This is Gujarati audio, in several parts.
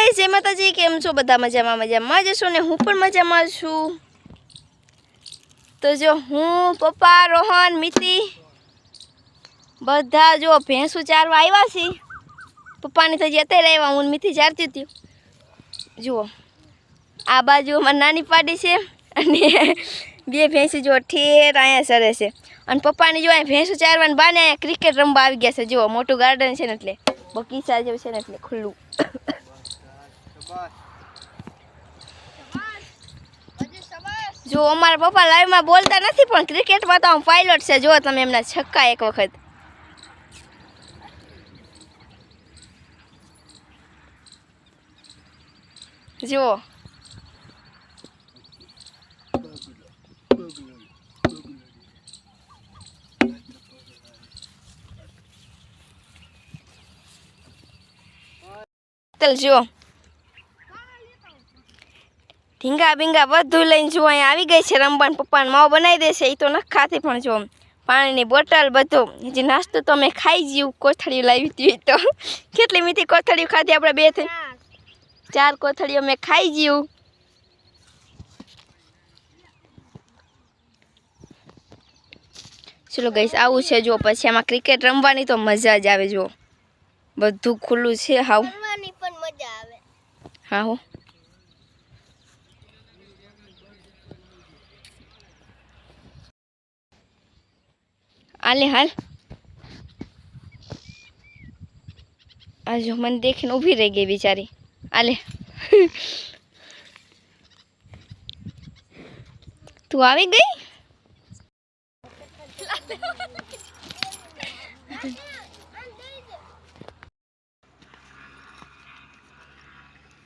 ગાઈસ, જય માતાજી. કેમ છો બધા? મજામાં જશો ને? હું પણ મજામાં છું. તો જો હું, પપ્પા, રોહન, મિતિ બધા જો ભેંસું ચારવા આવ્યા છે. પપ્પાની તો અત્યારે આવ્યા, હું મિતિ ચારતી હતી. જુઓ આ બાજુ અમારી નાની પાડી છે અને બે ભેંસી જો ઠેર અહીંયા સરે છે. અને પપ્પાની જો અહીંયા ભેંસું ચારવાની બાને અહીંયા ક્રિકેટ રમવા આવી ગયા છે. જુઓ મોટું ગાર્ડન છે ને એટલે બગીચા જેવું છે ને એટલે ખુલ્લું. જો અમારા પપ્પા લાઈવમાં બોલતા નથી પણ ક્રિકેટમાં તો પાયલોટ છે. જો તમે એમના છક્કા એક વખત જુઓ. જો ઢીંગા બીંગા બધું લઈને જો અહીંયા આવી ગઈ છે રમવાનું. પપ્પાને માવો બનાવી દેશે. એ તો નથી ખાતી પણ જો પાણીની બોટલ બધું હજી નાસ્તો તો અમે ખાઈ જ્યું. કોથળીઓ લાવી હતી તો કેટલી મીઠી કોથળીઓ ખાધી આપણે બે થઈ 4 કોથળીઓ મેં ખાઈ જ્યું. ચલો ગાઈસ આવું છે. જો પછી આમાં ક્રિકેટ રમવાની તો મજા જ આવે. જો બધું ખુલ્લું છે. હાવ રમવાની પણ મજા આવે. હા હો. આલે હાલ આ જો મને દેખીને ઊભી રહી ગઈ બિચારી. આલે તું આવી ગઈ.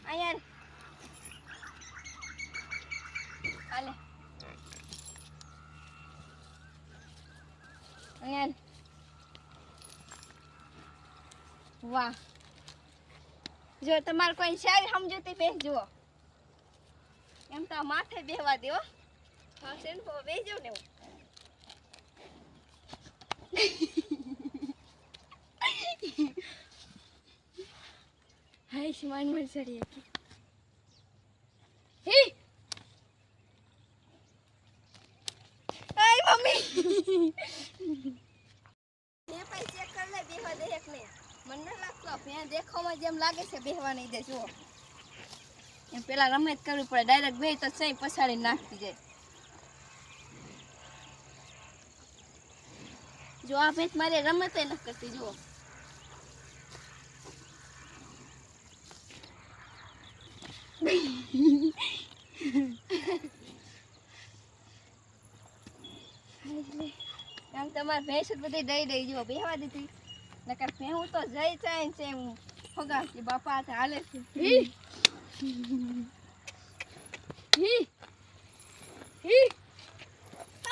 આલે આલે વાહ. જો તમારે કોઈ સારી સમજૂતી બેસ. જુઓ એમ તો માથે બેહવા દો. ફંક્શન પર બેસજો ને. હાય શિમાન મર સડી હતી. હે હાય મમ્મી ને પાઈ ચેક કર લે બેહવા દે એક ને. મને ન લાગતો ભેં દેખાવમાં જેમ લાગે છે બેહવા નહીં દે. જુઓ એમ પેલા રમત કરવી પડે. ડાયરેક્ટ બે તો સહી પછાડી નાખતી જાય. જો આ ભેંસ મારે રમત ન કરતી. જુઓ આમ તમારે ભેંસ બધી દઈ દઈ. જુઓ બેહવા દીધી નકર ભેહું તો જઈ જાય છે. હું ફગાવતી બાપા હાથે હાલે છે.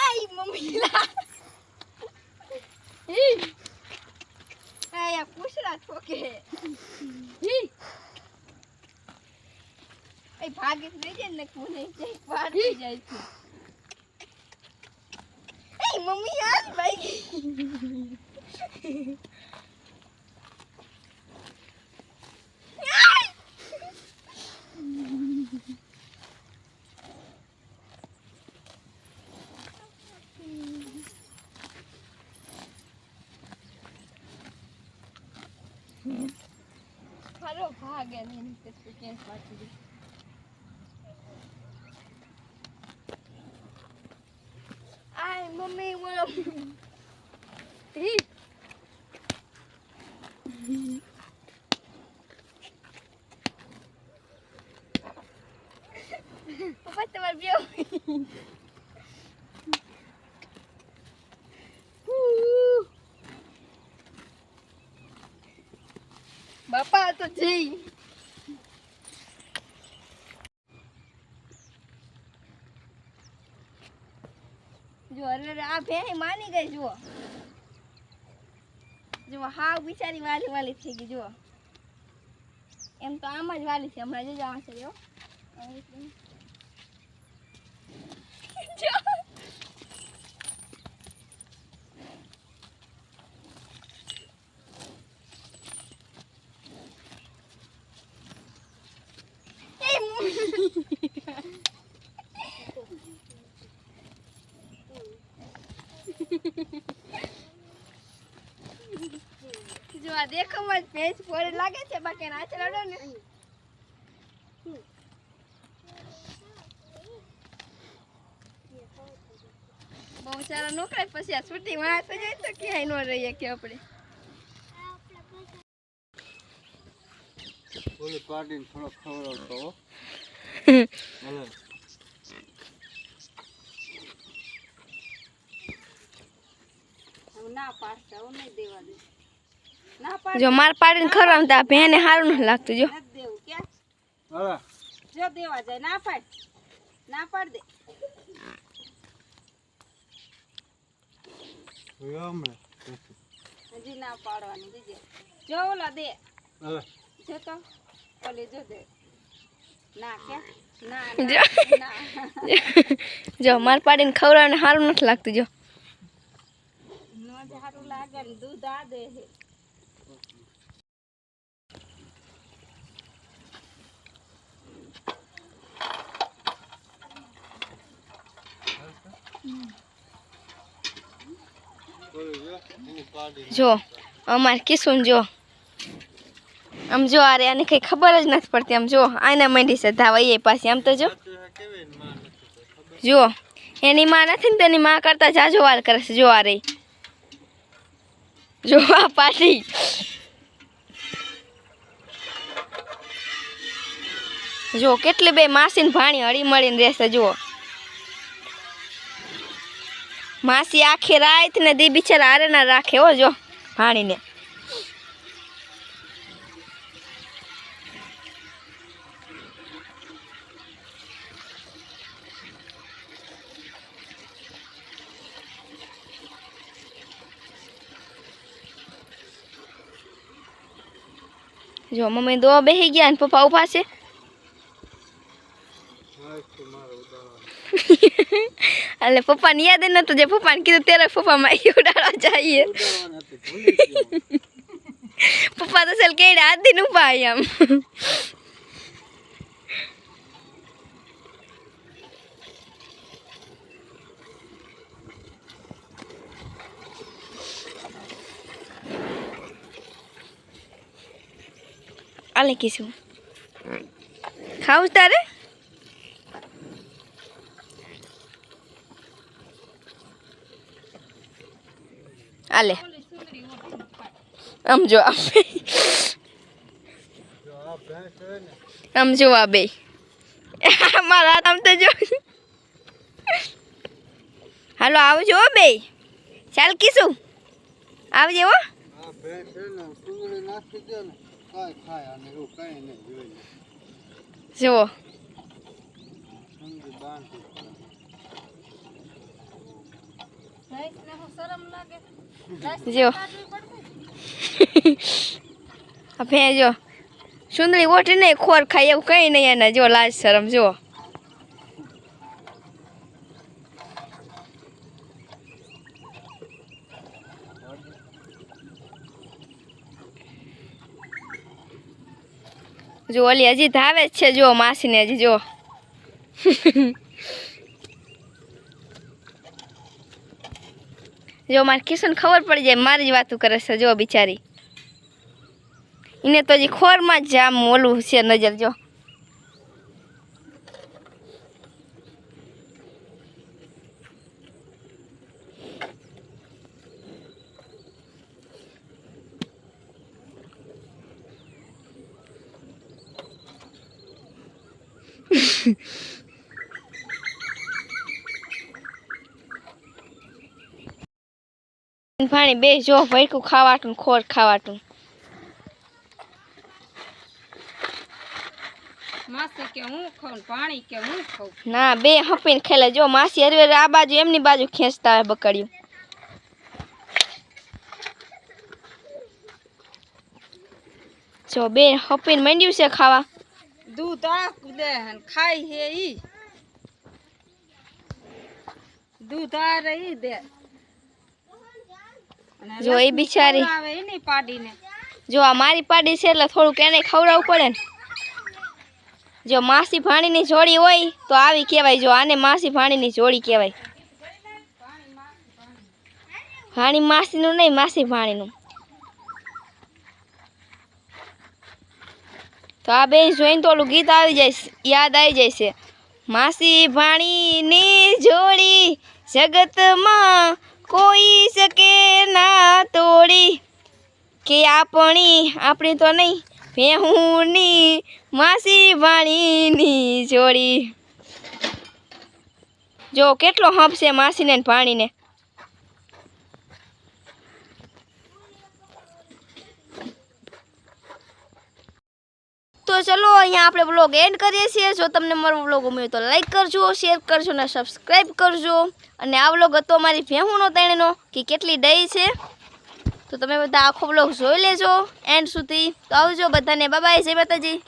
આઈ મમ્મી લા આયા પૂછડા ઠોકે. એ ભાગી નહીં જાય ને કોને જઈ વાર થઈ જાય છે. એ મમ્મી યાર ભાઈ હાલો ભાગે નહીં તો કેસ વાંચી. આય મમ્મી બોલો. પપ્પા તમારે બે બાપા તો જઈ. જો અરે આ ભેંસ માની ગઈ. જુઓ જુઓ હાવ બિચારી વાલી વાલી થઈ ગઈ. જુઓ એમ તો આમ જ વાલી છે. હમણાં જોજો આ છે. આ દેખો મત ભેંસ ફોરે લાગે છે બાકી નાચ રડો ને બહુ સારા નોકરાય પછી આ છૂટી માં તો જાય તો ક્યાંય ન રહીએ કે આપણે ઓલી પાડીને થોડો ખવડાવતો હો ના પાડતા હું નહીં દેવા દે ના પાડ જો માર પાડીને ખવડાવતા આ ભેને સારું ન લાગતું જો નથી દેવું કે હા જો દેવા જાય ના પાડ દે હજી ના પાડવાની દીજે જો ઓલા દે હા જો તો ઓલી જો દે ના કે ના જો. ના જો માર પાડીને ખવડાવને સારું નથી લાગતું જો નો સારું લાગે ને દૂધ આ દે હે જો અમાર કિશુન જો આમ જો અરે આને કઈ ખબર જ નથી પડતી આમ જો આને મંડી છે ધાવા એ પાછી આમ તો જો એની માં નથી ને તેની માં કરતા જાજો વાર કરે છે જો આ રહી જો આ પાછી જો કેટલી બે માસીને ભાણી હળી મળીને રહેશે જુઓ માસી આખી રાત ને દી બિચારા હારે ના રાખે હો જો ભાણીને જો મમ્મી દો બેહી ગયા ને પપ્પા ઉભા છે એટલે પપ્પાને યાદ નતું જે પપ્પાને કીધું ત્યારે પપ્પા માં ઉડાડવા જઈએ પપ્પા તો ચાલ કેડે હાથ દિન ઉભા આમ આલે કીશું ખાવું તારે આલે આમ જો આમ જો આ બે મારા આમ તો જો હાલો આવજો બે ચાલ કીશું આવજે હો જુઓ જો હવે જો સુંદરી ઓઠી નહીં ખોર ખાય એવું કઈ નહીં એને જો લાજ શરમ જો જો ઓલી હજી ધાવે જ છે જો માસીને હજી જો જો મારે કિશન ખબર પડી જાય મારી જ વાતું કરે છે જો બિચારી એને તો હજી ખોરમાં જ આમ ઓલું છે નજર જો પાણી બે જો ભૈકું ખાવાટું ખોર ખાવાટું માસી કે હું ખાઉં પાણી કે હું ખાઉં ના બે હપીને ખેલે જો માસી હરવે આ બાજુ એમની બાજુ ખેંચતા હોય બકડ્યું જો બે હપીને માંડ્યું છે ખાવા દૂધ આ દે ખાઈ હે ઈ દૂધ આ રહી દે જો એ બિચારી આવે એની પાડીને જો આ મારી પાડી છે એટલે થોડુંક એને ખવડાવવું પડે ને જો માસી ભાણીની જોડી હોય તો આવી કહેવાય જો આને માસી ભાણીની જોડી કહેવાય ભાણી માસીનું નહીં માસી ભાણીનું તો આ બે જોઈને તો ઓલું ગીત આવી જાય યાદ આવી જાય છે માસી ભાણીની જોડી જગતમાં કોઈ શકે ના તોડી કે આપણી તો નહીં ભેહુની માસી ભાણીની જોડી જો કેટલો હંપ છે માસીને ને ભાણીને તો ચલો અહીંયા આપણે બ્લોગ એન્ડ કરીએ છીએ જો તમને મારો બ્લોગ ગમ્યો તો લાઈક કરજો શેર કરજો અને સબસ્ક્રાઈબ કરજો અને આ બ્લોગ હતો મારી ભેહુનો તેણીનો કે કેટલી ડઈ છે તો તમે બધા આખો બ્લોગ જોઈ લેજો એન્ડ સુધી તો આવજો બધાને બાય બાય જય માતાજી